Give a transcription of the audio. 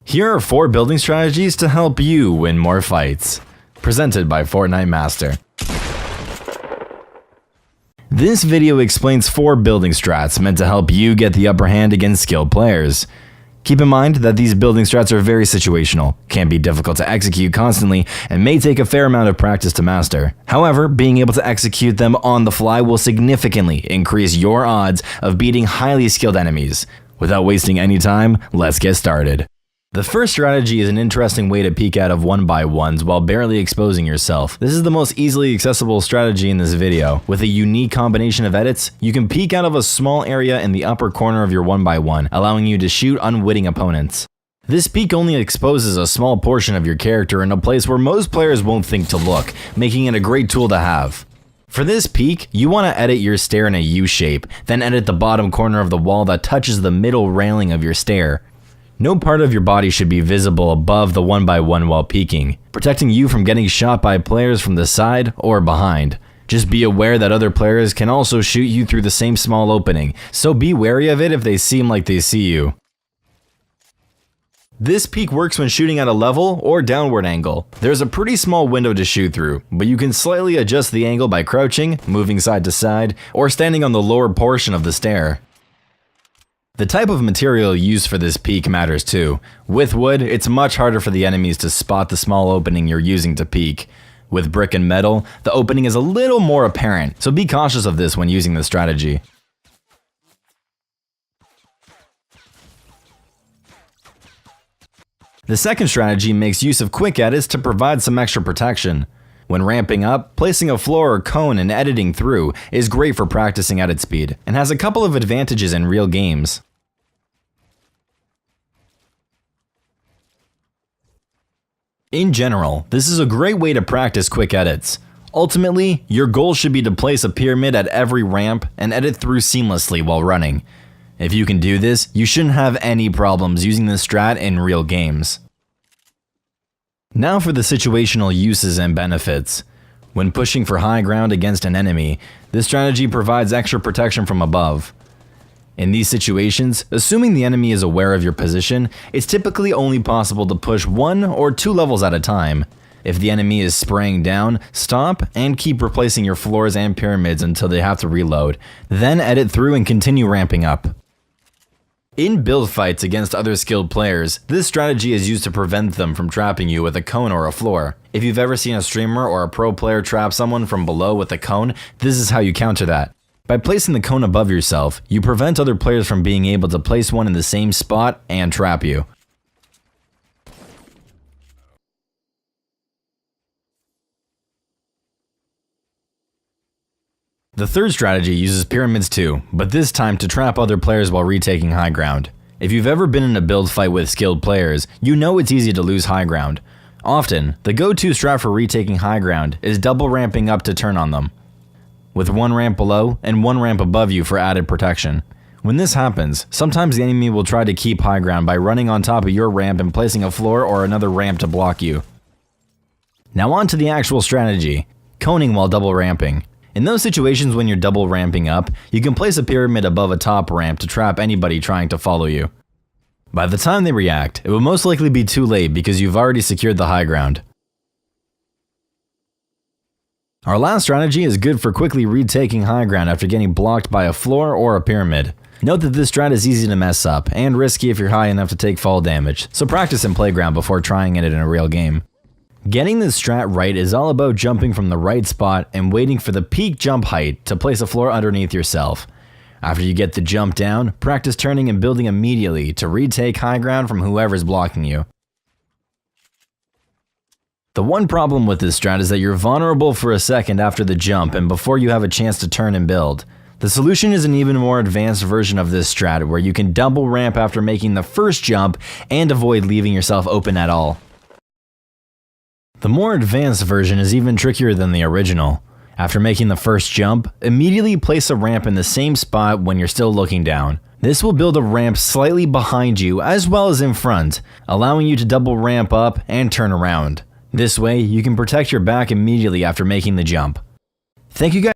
Here are 4 building strategies to help you win more fights. Presented by Fortnite Master. This video explains 4 building strats meant to help you get the upper hand against skilled players. Keep in mind that these building strats are very situational, can be difficult to execute constantly, and may take a fair amount of practice to master. However, being able to execute them on the fly will significantly increase your odds of beating highly skilled enemies. Without wasting any time, let's get started. The first strategy is an interesting way to peek out of 1x1s while barely exposing yourself. This is the most easily accessible strategy in this video. With a unique combination of edits, you can peek out of a small area in the upper corner of your 1x1, allowing you to shoot unwitting opponents. This peek only exposes a small portion of your character in a place where most players won't think to look, making it a great tool to have. For this peek, you want to edit your stair in a U shape, then edit the bottom corner of the wall that touches the middle railing of your stair. No part of your body should be visible above the 1x1 while peeking, protecting you from getting shot by players from the side or behind. Just be aware that other players can also shoot you through the same small opening, so be wary of it if they seem like they see you. This peek works when shooting at a level or downward angle. There's a pretty small window to shoot through, but you can slightly adjust the angle by crouching, moving side to side, or standing on the lower portion of the stair. The type of material used for this peek matters too. With wood, it's much harder for the enemies to spot the small opening you're using to peek. With brick and metal, the opening is a little more apparent, so be cautious of this when using this strategy. The second strategy makes use of quick edits to provide some extra protection. When ramping up, placing a floor or cone and editing through is great for practicing edit speed, and has a couple of advantages in real games. In general, this is a great way to practice quick edits. Ultimately, your goal should be to place a pyramid at every ramp and edit through seamlessly while running. If you can do this, you shouldn't have any problems using this strat in real games. Now for the situational uses and benefits. When pushing for high ground against an enemy, this strategy provides extra protection from above. In these situations, assuming the enemy is aware of your position, it's typically only possible to push 1 or 2 levels at a time. If the enemy is spraying down, stop and keep replacing your floors and pyramids until they have to reload. Then edit through and continue ramping up. In build fights against other skilled players, this strategy is used to prevent them from trapping you with a cone or a floor. If you've ever seen a streamer or a pro player trap someone from below with a cone, this is how you counter that. By placing the cone above yourself, you prevent other players from being able to place one in the same spot and trap you. The third strategy uses pyramids too, but this time to trap other players while retaking high ground. If you've ever been in a build fight with skilled players, you know it's easy to lose high ground. Often, the go-to strat for retaking high ground is double ramping up to turn on them, with 1 ramp below and 1 ramp above you for added protection. When this happens, sometimes the enemy will try to keep high ground by running on top of your ramp and placing a floor or another ramp to block you. Now on to the actual strategy, coning while double ramping. In those situations when you're double ramping up, you can place a pyramid above a top ramp to trap anybody trying to follow you. By the time they react, it will most likely be too late because you've already secured the high ground. Our last strategy is good for quickly retaking high ground after getting blocked by a floor or a pyramid. Note that this strat is easy to mess up and risky if you're high enough to take fall damage, so practice in playground before trying it in a real game. Getting this strat right is all about jumping from the right spot and waiting for the peak jump height to place a floor underneath yourself. After you get the jump down, practice turning and building immediately to retake high ground from whoever's blocking you. The one problem with this strat is that you're vulnerable for a second after the jump and before you have a chance to turn and build. The solution is an even more advanced version of this strat where you can double ramp after making the first jump and avoid leaving yourself open at all. The more advanced version is even trickier than the original. After making the first jump, immediately place a ramp in the same spot when you're still looking down. This will build a ramp slightly behind you as well as in front, allowing you to double ramp up and turn around. This way, you can protect your back immediately after making the jump. Thank you guys.